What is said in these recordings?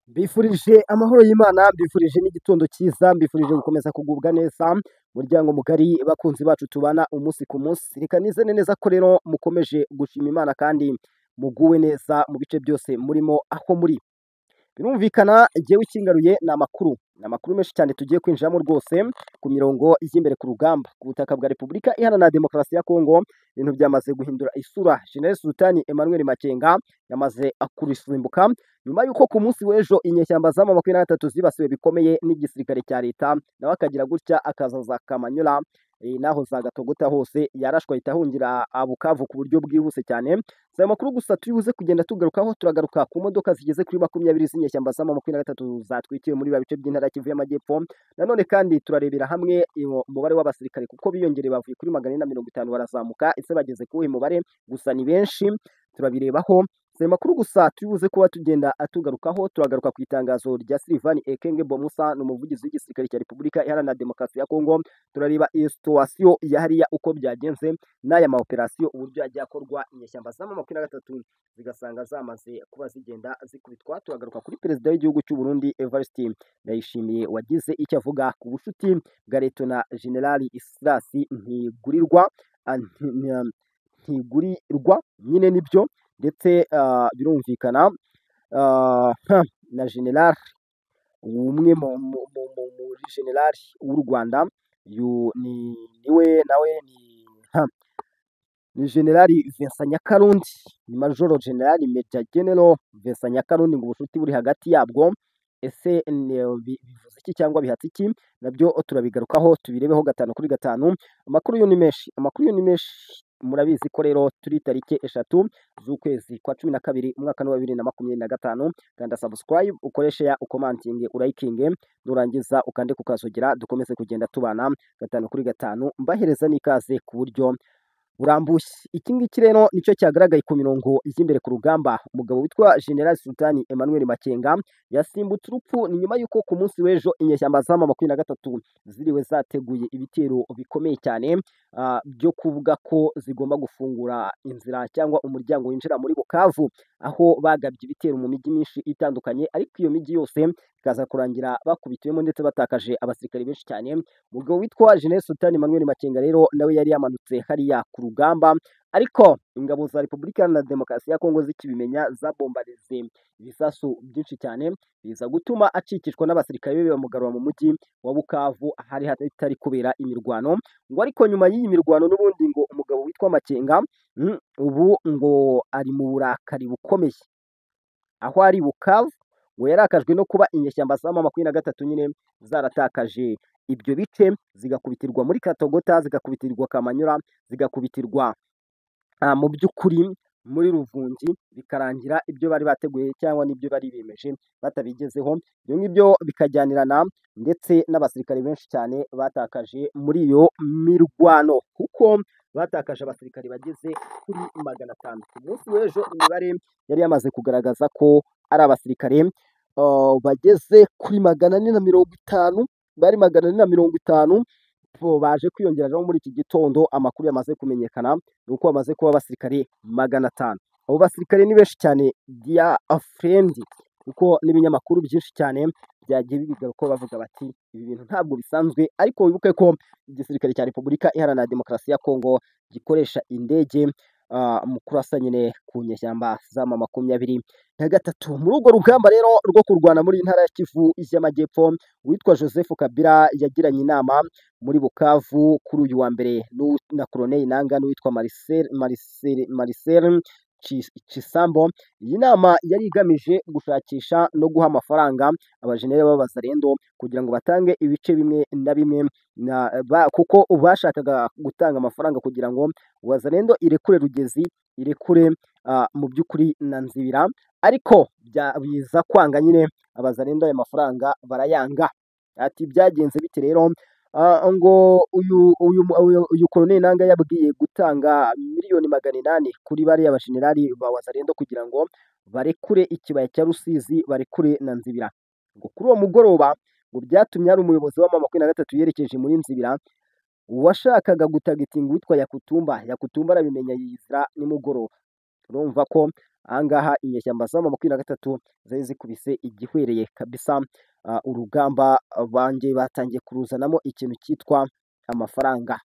Mbifurije amahoro y'Imana, mbifurije n'igitondo cyiza, mbifurije gukomeza kugubwa neza, muryango mugari bakunzi bacu tubana umunsi ku munsi. Reka nizere neza ko rero mukomeje gushima Imana kandi muguwe neza mu bice byose murimo aho muri. Birumvikana jyewe ikingaruye ni amakuru menshi cyane tugiye kwinjiramo rwose ku mirongo y'imbere ku rugamba ku butaka bwa Repubulika Iharanira Demokarasi ya Kongo. Ibintu byamaze guhindura isura. General Sultani Emmanuel Makenga yamaze kurisimbuka nyuma y'uko ku munsi w'ejo inyeshyamba za M23 zibasiwe bikomeye n'igisirikare cya leta, nawe akagira gutya akaza za Kamanyola naho za Gatogota hose yarashwe ahita ahungira Bukavu ku buryo bwihuse cyane. Si ayo makuru gusa turi buze kugenda tugarukaho, turagaruka ku modoka zigeze kuri 20 z'inyeshyamba za M23 zatwikiwe muri bice by'intara Kivu y'Amajyepfo. Nanone kandi turarebera hamwe umubare w'abasirikare kuko biyongereye bavuye kuri 450 barazamuka, ese bageze ku uyu mubare gusa ni benshi, turabirebaho. Si ayo makuru gusa turi buze kuba tugenda atugarukaho, turagaruka ku itangazo rya Sylvain Ekenge Bomusa n'umuvugizi w'igisirikare cya Repubulika Iharanira Demokarasi ya Kongo. Turareba iyo situation ya hariya uko byagenze n'aya ma operation uburyo yagiye akorwa, inyeshyamba za M23 zigasanga zamaze kuba zigenda zikubitwa. Turagaruka kuri perezida w'igihugu cy'u Burundi Evariste Ndayishimiye wagize icyo avuga ku bushuti bwa Leta General Islas Ntigurirwa nyine nibyo, ndetse birumvikana na general umwe muri general w'u Rwanda niwe nawe ni general Vincent Nyakarundi, ni major general Major General Vincent Nyakarundi, ngo ubushuti buri hagati yabwo ese bivuze iki cyangwa bihatse iki, nabyo turabigarukaho tubirebeho 5 kuri 5. Amakuru yo ni menshi murabizi ko rero turi tariki 3 z'ukwezi kwa 12 umwaka wa 2025. Kanda subscribe, ukoreshe ya ukomantinge, urayikinge, nurangiza ukande kukazogera, dukomeze kugenda tubana 5 kuri 5 mbahereza n'ikaze ku buryo burambuye. Iki ngiki rero nicyo cyagaragaye ku mirongo y'imbere ku rugamba. Umugabo witwa General Sultani Emmanuel Makenga yasimbutse urupfu ni nyuma y'uko ku munsi w'ejo inyeshyamba za M23 ziriwe zateguye ibitero bikomeye cyane byo kuvuga ko zigomba gufungura inzira cyangwa umuryango winjira muri Bukavu, aho bagabye ibitero mu mijyi myinshi itandukanye, ariko iyo mijyi yose ikaza kurangira bakubitiwemo ndetse batakaje abasirikare benshi cyane. Umugabo witwa General Sultani Emmanuel Makenga rero nawe yari yamanutse hariya ku rugamba, ariko ingabo za Repubulika Iharanira Demokarasi ya Kongo zikibimenya zabombarize ibisasu byinshi cyane, biza gutuma acikishwa n'abasirikare be bamugarura mu mujyi wa Bukavu ahari hatari kubera imirwano. Ngo ariko nyuma y'iyi mirwano n'ubundi ngo umugabo witwa Makenga ubu ngo ari mu burakari bukomeye, aho ari Bukavu ngo yarakajwe no kuba inyeshyamba za M23 nyine zaratakaje ibyo bice, zigakubitirwa muri Katogota, zigakubitirwa Kamanyola, zigakubitirwa mu by'ukuri muri Ruvungi, bikarangira ibyo bari bateguye cyangwa n'ibyo bari bimeje batabigezeho. Ibyo ngibyo bikajyanirana ndetse n'abasirikare benshi cyane batakaje muri iyo mirwano, kuko batakaje abasirikare bageze kuri 500. Ku munsi w'ejo imibare yari yamaze kugaragaza ko ari abasirikare bageze kuri 450, bari 450 baje kwiyongeraho muri iki gitondo. Amakuru yamaze kumenyekana ni uko bamaze kuba abasirikare 500. Abo basirikare ni benshi cyane dia friend, kuko n'ibinyamakuru byinshi cyane byagiye bibigaruka bavuga bati ibi bintu ntabwo bisanzwe. Ariko wibuke ko igisirikare cya Repubulika Iharanira Demokarasi ya Kongo gikoresha indege mu kurasa nyine ku nyeshyamba za M23. Muri urwo rugamba rero rwo kurwana muri intara ya Kivu y'Amajyepfo, witwa Joseph Kabila yagiranye inama muri Bukavu kuri uyu wa mbere na Colonel Nanga n'uwitwa Marcel Chisambo. Iyi nama yari igamije gushakisha no guha amafaranga abajenere b'abazarendo kugira ngo batange ibice bimwe na bimwe, kuko bashakaga gutanga amafaranga kugira ngo wazarendo irekure Rugezi, irekure mu by'ukuri na Nzibira, ariko biza kwanga nyine abazarendo ayo mafaranga barayanga. Ati byagenze bite rero? Ngo uyu Colonel Nanga yabwiye gutanga miliyoni 800 kuri bariya bashenerali ba wazarendo kugira ngo barekure ikibaya cya Rusizi, barekure na Nzibira. Ngo kuri uwo mugoroba ngo byatumye ari umuyobozi wa M23 yerekeje muri Nzibira washakaga gutagitinga witwa Yakutumba arabimenya yizira nimugoroba. Urumva ko aha ngaha inyeshyamba za M23 zari zikubise igihwereye kabisa, urugamba batangiye kuruzanamo ikintu cyitwa amafaranga.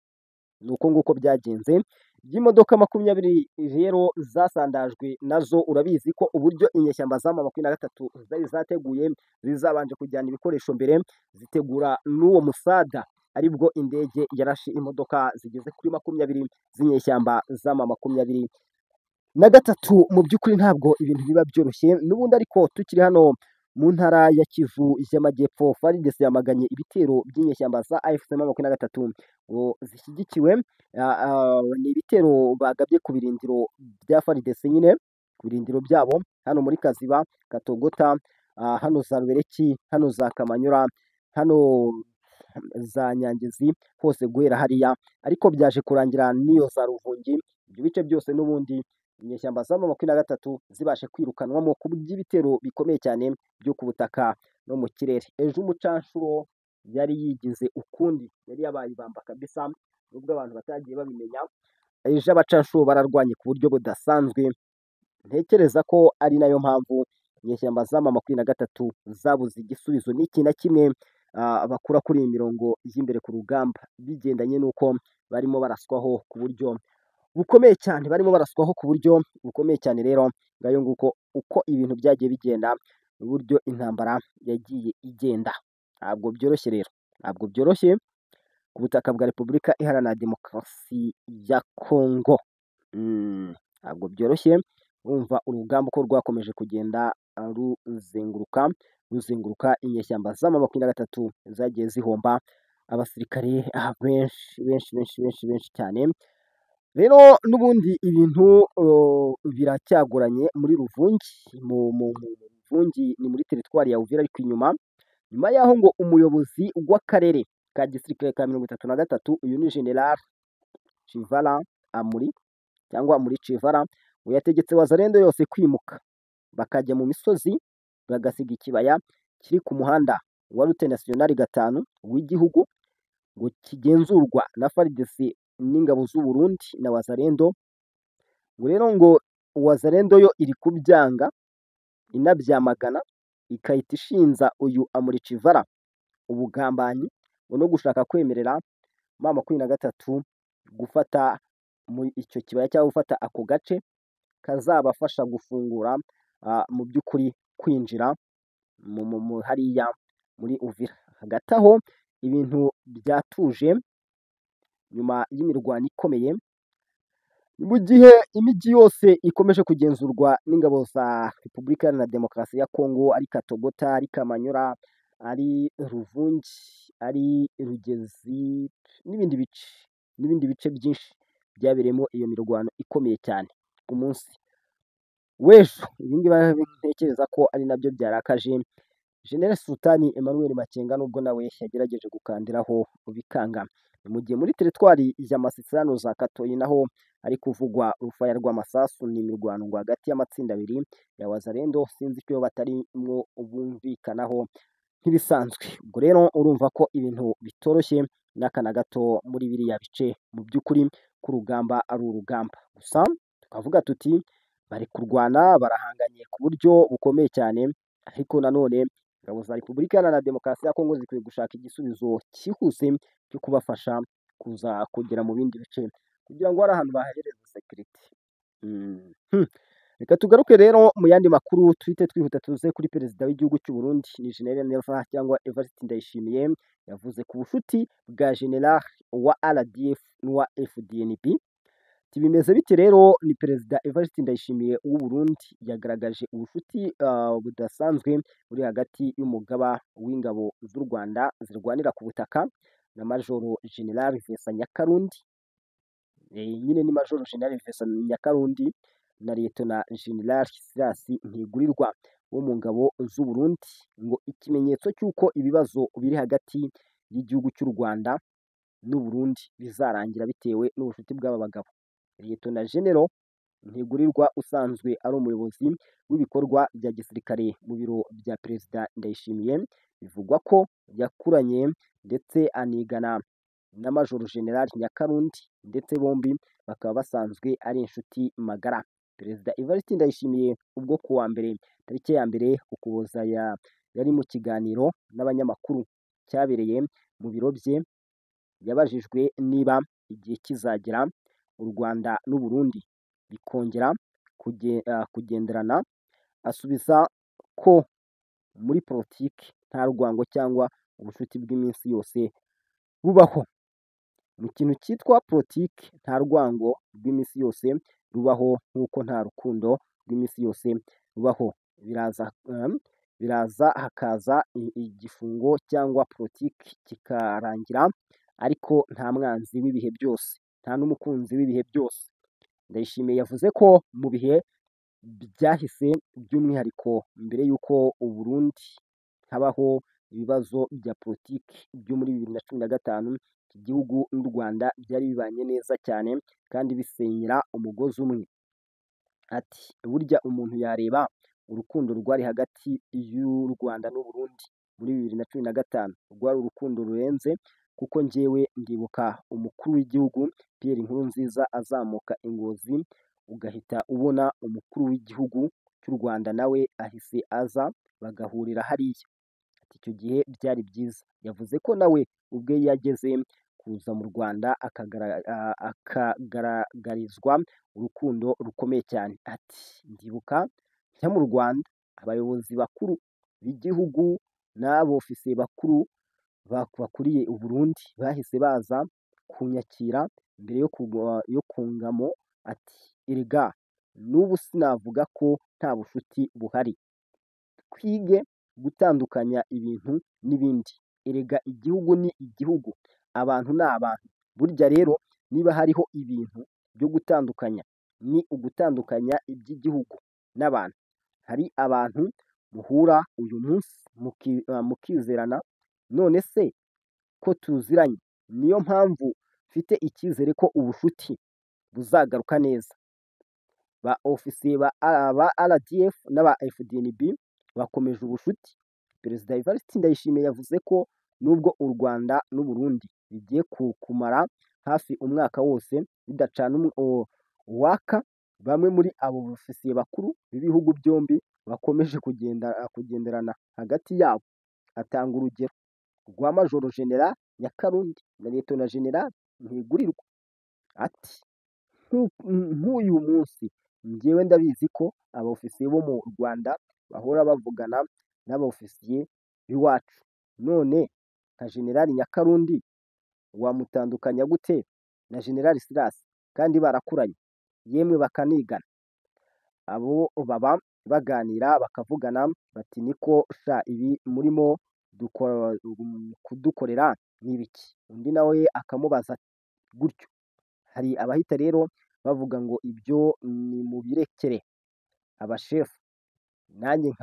Ni uko nguko byagenze, by'imodoka 20 rero zasandajwe nazo urabizi ko uburyo inyeshyamba za M23 zari zateguye zizabanje kujyana ibikoresho mbere, zitegura n'uwo musada aribwo indege yarashe imodoka zigeze kuri 20 z'inyeshyamba za M23. Mu by'ukuri ntabwo ibintu biba byoroshye n'ubundi, ariko tukiri hano mu ntara ya Kivu y'Amajyepfo, FARDC yamaganye ibitero by'inyeshyamba za AFC M23 ngo zishyigikiwe, ni ibitero bagabye ku birindiro bya FARDC nyine, ku birindiro byabo hano muri Kaziba, Katogota, hano za Rwereki, hano za Kamanyura, hano za Nyangezi, hose guhera hariya, ariko byaje kurangira n'iyo za Ruvungi, ibyo bice byose n'ubundi inyeshyamba za M23 zibashe kwirukanwamo ku by'ibitero bikomeye cyane byo ku butaka no mu kirere. Ejo umucanshuro yari yigize ukundi, yari yabaye ibamba kabisa, nubwo abantu batagiye babimenya. Ejo abacanshuro bararwanye ku buryo budasanzwe, ntekereza ko ari nayo mpamvu inyeshyamba za M23 zabuze igisubizo n'iki na kimwe bakura kuri iyi mirongo y'imbere ku rugamba, bigendanye n'uko barimo baraswaho ku buryo bukomeye cyane, rero ngayo nguko uko ibintu byagiye bigenda, uburyo intambara yagiye igenda. Ntabwo byoroshye rero, ntabwo byoroshye ku butaka bwa Repubulika Iharanira Demokarasi ya Kongo, ntabwo byoroshye. Urumva urugamba uko rwakomeje kugenda ruzenguruka inyeshyamba za M23 zagiye zihomba abasirikare benshi cyane. Rero n'ubundi ibintu biracyagoranye muri Ruvungi, Ruvungi ni muri teritwari ya Uvira, ariko nyuma y'aho ngo umuyobozi w'akarere ka gisirikare ka 33, uyu ni General Chivala Amuri cyangwa Amuri Chivala, ngo yategetse Wazalendo yose kwimuka bakajya mu misozi, bagasiga ikibaya kiri ku muhanda wa Route Nationale 5 w'igihugu, ngo kigenzurwa na FARDC n'ingabo z'u Burundi na Wazalendo. Ngo rero ngo Wazalendo yo iri kubyanga, inabyamagana, ikahita ishinza uyu Amuri Chivala ubugambanyi no gushaka kwemerera M23 gufata muri icyo kibaya cyangwa gufata ako gace kazabafasha gufungura mu by'ukuri kwinjira hariya muri Uvira. Hagati aho ibintu byatuje nyuma y'imirwano ikomeye, mu gihe imijyi yose ikomeje kugenzurwa n'ingabo za Repubulika Iharanira Demokarasi ya Kongo, ari Katogota, ari Kamanyura, ari Ruvungi, ari Rugezi n'ibindi bice byinshi byabereyemo iyo mirwano ikomeye cyane ku munsi w'ejo. Ibi ngibi ntekereza ko ari nabyo byarakaje General Sultani Emmanuel Makenga, nubwo nawe yagerageje gukandiraho bikanga. Mu gihe muri teritwari ya Masisi hano za Katoyi naho ari kuvugwa urufaya rw'amasasu n'imirwano ngo hagati y'amatsinda abiri ya Wazalendo, sinzi ko batarimo bumvikanaho nk'ibisanzwe. Ubwo rero urumva ko ibintu bitoroshye n'aka na gato muri biriya bice, mu by'ukuri ko urugamba ari urugamba. Gusa tukavuga tuti bari kurwana, barahanganye ku buryo bukomeye cyane, ariko nanone ingabo za Repubulika Iharanira Demokarasi ya Kongo zikwiye gushaka igisubizo cyihuse cyo kubafasha kuza kugera mu bindi bice, kugira ngo hari ahantu bahereza sekirite. Reka tugaruke rero mu yandi makuru, twite twihuta tuze kuri perezida w'igihugu cy'u Burundi, ni General Neva cyangwa Evariste Ndayishimiye, yavuze ku bucuti bwa General wa RDF n'uwa FDNB. Bimeze bite rero? Ni perezida Evariste Ndayishimiye w'u Burundi yagaragaje ubucuti budasanzwe buri hagati y'umugaba w'ingabo z'u Rwanda zirwanira ku butaka na Majoro General Vincent Nyakarundi, nyine ni Majoro General Vincent Nyakarundi na Lieutenant General Silas Ntigurirwa wo mu ngabo z'u Burundi, ngo ikimenyetso cy'uko ibibazo biri hagati y'igihugu cy'u Rwanda n'u Burundi bizarangira bitewe n'ubucuti bw'aba bagabo. Lieutenant General Ntigurirwa usanzwe ari umuyobozi w'ibikorwa bya gisirikare mu biro bya Perezida Ndayishimiye, bivugwa ko yakuranye ndetse anigana na Majoro General Nyakarundi, ndetse bombi bakaba basanzwe ari inshuti magara. Perezida Evariste Ndayishimiye ubwo ku wa mbere tariki ya mbere Ukuboza yari mu kiganiro n'abanyamakuru cyabereye mu biro bye, yabajijwe niba igihe kizagera u Rwanda n'u Burundi bikongera kugenderana, asubiza ko muri politiki nta rwango cyangwa ubucuti bw'iminsi yose bubaho. Mu kintu cyitwa politiki nta rwango rw'iminsi yose rubaho, nk'uko nta rukundo rw'iminsi yose rubaho. Biraza hakaza igifungo cyangwa politiki kikarangira, ariko nta mwanzi w'ibihe byose, nta n'umukunzi w'ibihe byose. Ndayishimiye yavuze ko mu bihe byahise, by'umwihariko mbere y'uko u Burundi habaho ibibazo bya politiki byo muri 2015, iki gihugu n'u Rwanda byari bibanye neza cyane kandi bisenyera umugozi umwe. Ati burya umuntu yareba urukundo rwari hagati y'u Rwanda n'u Burundi muri 2015, rwari urukundo rurenze, kuko njyewe ndibuka umukuru w'igihugu Pierre Nkurunziza azamuka i Ngozi, ugahita ubona umukuru w'igihugu cy'u Rwanda nawe ahise aza bagahurira hariya. Ati icyo gihe byari byiza. Yavuze ko nawe ubwe yageze kuza mu Rwanda akagaragarizwa urukundo rukomeye cyane. Ati ndibuka njya mu Rwanda, abayobozi bakuru b'igihugu n'abofisiye bakuru bakuriye u Burundi bahise baza kunyakira mbere yo kungamo. Ati erega n'ubu sinavuga ko nta bucuti buhari, twige gutandukanya ibintu n'ibindi. Erega igihugu ni igihugu, abantu ni abantu. Burya rero niba hariho ibintu byo gutandukanya, ni ugutandukanya iby'igihugu n'abantu. Hari abantu muhura uyu munsi mukizerana, none se ko tuziranye, niyo mpamvu mfite icyizere ko ubucuti buzagaruka neza. Ba ofisiye ba RDF n'aba FDNB bakomeje ubucuti. Perezida Evariste Ndayishimiye yavuze ko nubwo u Rwanda n'u Burundi bigiye kumara hafi umwaka wose bidacana uwaka, bamwe muri abo bofisiye bakuru b'ibihugu byombi bakomeje kugenderana hagati yabo. Atanga urugero rwa Majoro General Nyakarundi na Liyetona General Ntigurirwa. Ati nk'uyu munsi njyewe ndabizi ko abofisiye bo mu Rwanda bahora bavugana n'abofisiye b'iwacu, none nka General Nyakarundi wamutandukanya gute na General Silas kandi barakuranye, yemwe bakanigana? Abo baba baganira bakavugana bati niko sha ibi murimo kudukorera n'ibiki? Undi nawe akamubaza gutyo. Hari abahita rero bavuga ngo ibyo ni mu birekere abashefu. Nanjye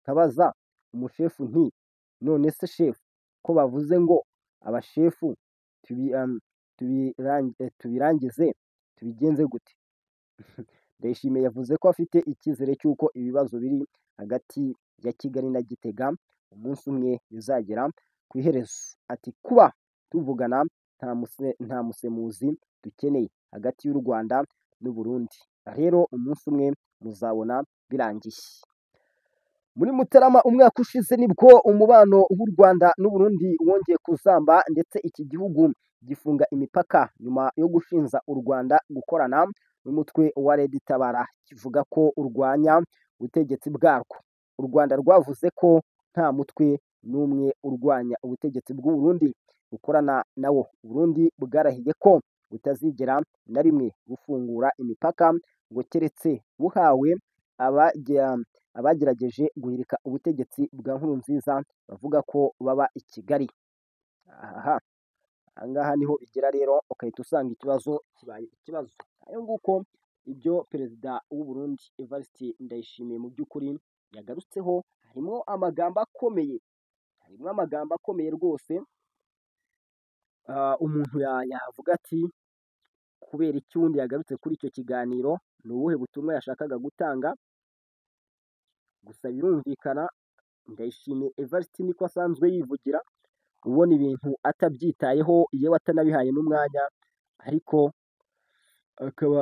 nkabaza umushefu nti none se shefu, ko bavuze ngo abashefu tubirangize tubigenze gute? Ndayishimiye yavuze ko afite icyizere cy'uko ibibazo biri hagati ya Kigali na Gitega umunsi umwe bizagera ku iherezo. Ati kuba tuvugana nta musemuzi dukeneye hagati y'u Rwanda n'u Burundi, rero umunsi umwe muzabona birangiye. Muri Mutarama umwaka ushize nibwo umubano w'u Rwanda n'u Burundi wongeye kuzamba, ndetse iki gihugu gifunga imipaka nyuma yo gushinja u Rwanda gukorana n'umutwe wa Red Tabara kivuga ko urwanya ubutegetsi bwarwo. U Rwanda rwavuze ko nta mutwe n'umwe urwanya ubutegetsi bw'u Burundi bukorana nawo. U Burundi bwarahiye ko butazigera na rimwe bufungura imipaka ngo keretse buhawe abagerageje guhirika ubutegetsi bwa Nkurunziza bavuga ko baba i Kigali. Aha ngaha niho bigera rero ukahita usanga ikibazo kibaye ikibazo. Ayo nguko ibyo perezida w'u Burundi Evariste Ndayishimiye mu by'ukuri yagarutseho, harimo amagambo akomeye rwose. Umuntu yavuga ati kubera iki undi yagarutse kuri icyo kiganiro, ni ubuhe butumwa yashakaga gutanga? Gusa birumvikana Ndayishimiye Evariste niko asanzwe yivugira, ubona ibintu atabyitayeho yewe atanabihaye n'umwanya, ariko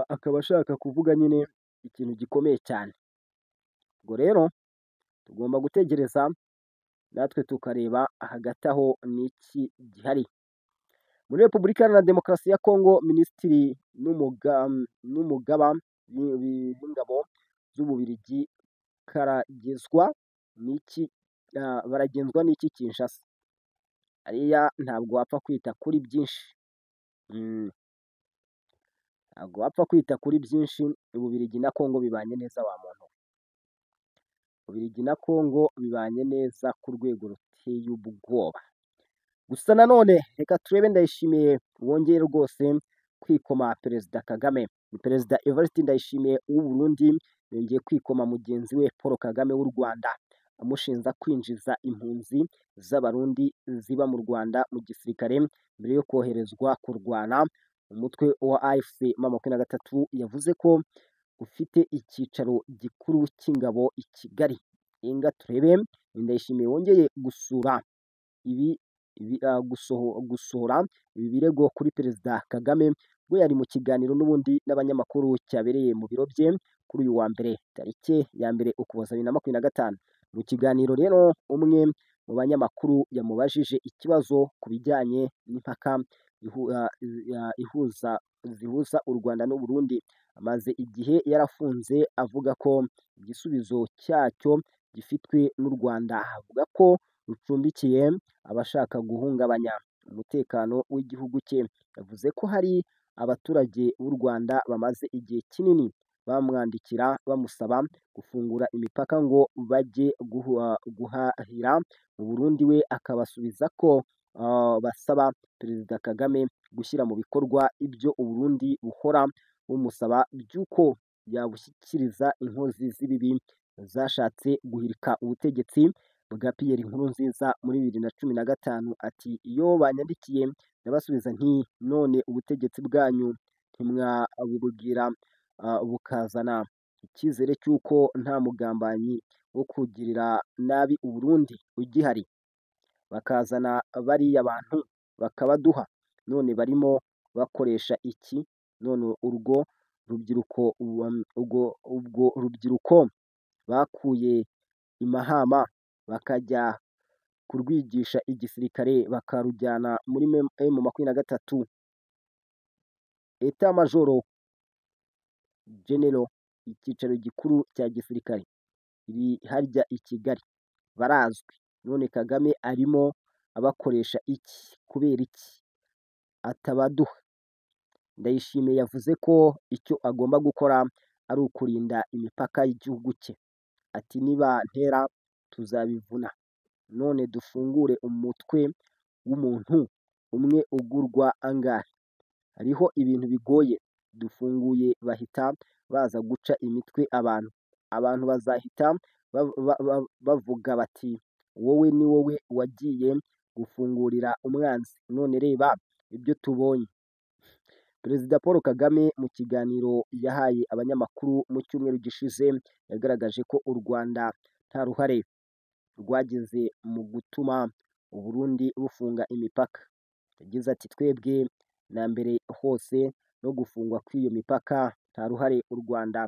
akaba ashaka kuvuga nyine ikintu gikomeye cyane. Ubwo rero tugomba gutegereza natwe tukareba hagati aho ni iki gihari. Muri Repubulika Iharanira Demokarasi ya Kongo, Minisitiri n'umugaba w'ingabo z'Ububiligi baragenzwa n'iki Kinshasa? Hariya ntabwo wapfa kwita kuri byinshi. Ntabwo wapfa kwita kuri byinshi. Ububiligi na Kongo bibanye neza wa muntu. Ububiligi na Kongo bibanye neza ku rwego ruteye ubwoba. Gusa nanone reka turebe Ndayishimiye wongeye rwose kwikoma Perezida Kagame. Ni Perezida Evariste Ndayishimiye w'u Burundi yongeye kwikoma mugenzi we Paul Kagame w'u Rwanda, amushinja kwinjiza impunzi z'Abarundi ziba mu Rwanda mu gisirikare mbere yo koherezwa kurwana. Umutwe wa AFC M23 yavuze ko ufite icyicaro gikuru cy'ingabo i Kigali. Inga turebe Ndayishimiye wongeye gusohora ibi birego kuri Perezida Kagame ubwo yari mu kiganiro n'ubundi n'abanyamakuru cyabereye mu biro bye kuri uyu wa mbere tariki ya mbere Ukuboza 2025. Mu kiganiro rero umwe mu banyamakuru yamubajije ikibazo ku bijyanye n'impaka zihuza u Rwanda n'u Burundi. Amaze igihe yarafunze avuga ko igisubizo cyacyo gifitwe n'u Rwanda, avuga ko rucumbikiye abashaka guhungabanya umutekano w'igihugu cye. Yavuze ko hari abaturage b'u Rwanda bamaze igihe kinini bamwandikira bamusaba gufungura imipaka ngo bajye guhahira mu Burundi, we akabasubiza ko basaba Perezida Kagame gushyira mu bikorwa ibyo u Burundi buhora bumusaba by'uko yabushyikiriza inkozi z'ibibi zashatse guhirika ubutegetsi bwa Pierre Nkurunziza muri 2015. Ati iyo banyandikiye ndabasubiza nti none ubutegetsi bwanyu ntimwabubwira bukazana icyizere cy'uko nta mugambanyi wo kugirira nabi u Burundi ugihari, bakazana bariya bantu bakabaduha, none barimo bakoresha iki? None urwo rubyiruko bakuye i Mahama bakajya kurwigisha igisirikare bakarujyana muri M23. Eta Majoro General, icyicaro gikuru cya gisirikare iri harya i Kigali, barazwi. None Kagame arimo abakoresha iki? Kubera iki atabaduha? Ndayishimiye yavuze ko icyo agomba gukora ari ukurinda imipaka y'igihugu cye. Ati niba ntera tuzabivuna, none dufungure umutwe w'umuntu umwe ugurwa angahe? Hariho ibintu bigoye, dufunguye bahita baza guca imitwe abantu bazahita bavuga bati wowe ni wowe wagiye gufungurira umwanzi, none reba ibyo tubonye. Perezida Paul Kagame mu kiganiro yahaye abanyamakuru mu cyumweru gishize yagaragaje ko u Rwanda nta ruhare rwagize mu gutuma u Burundi bufunga imipaka. Yagize ati twebwe na mbere hose no gufungwa kw'iyo mipaka nta ruhare u Rwanda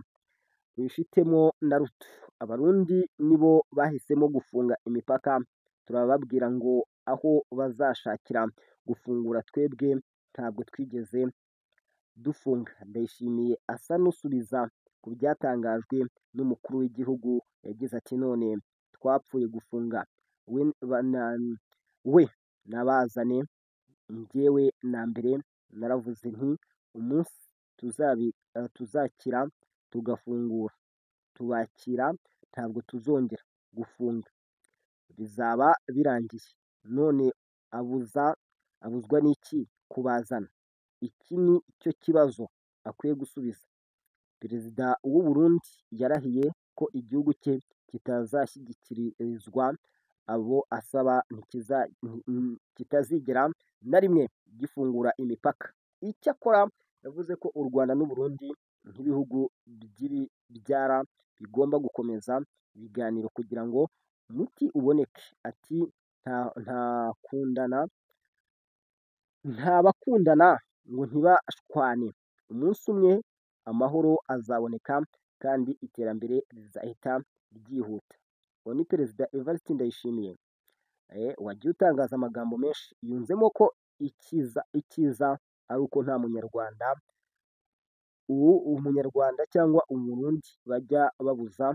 rubifitemo na ruto. Abarundi nibo bahisemo gufunga imipaka, turababwira ngo aho bazashakira gufungura, twebwe ntabwo twigeze dufunga. Ndayishimiye asa n'usubiza ku byatangajwe n'umukuru w'igihugu. Yagize ati none twapfuye gufunga, we nabazane, njyewe na mbere naravuze nti umunsi tuzakira tugafungura tubakira, ntabwo tuzongera gufunga, bizaba birangiye. None abuzwa n'iki kubazana? Iki ni cyo kibazo akwiye gusubiza. Perezida w'u Burundi yarahiye ko igihugu cye kitazashyikirizwa abo asaba, kitazigera na rimwe gifungura imipaka. Icyakora yavuze ko u Rwanda n'u Burundi nk'ibihugu by'ibyara bigomba gukomeza ibiganiro kugira ngo umuti uboneke. Ati nta bakundana ngo ntibashwane, umunsi umwe amahoro azaboneka kandi iterambere rizahita ryihuta. Uwo ni Perezida Evariste Ndayishimiye wagiye utangaza amagambo menshi, yunzemo ko icyiza ari uko nta munyarwanda umunyarwanda cyangwa umurundi bajya babuza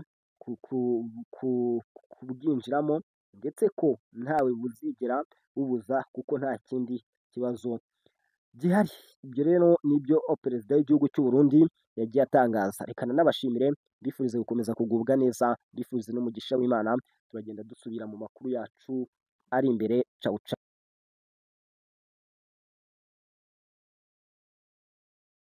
kubwinjiramo, ndetse ko ntawe buzigera bubuza kuko nta kindi kibazo gihari. Ibyo rero nibyo Perezida w'igihugu cy'u Burundi yagiye atangaza. Reka nanabashimire, mbifurize gukomeza kugubwa neza, mbifurize n'umugisha w'Imana. Turagenda dusubira mu makuru yacu ari imbere. Cawu cawu.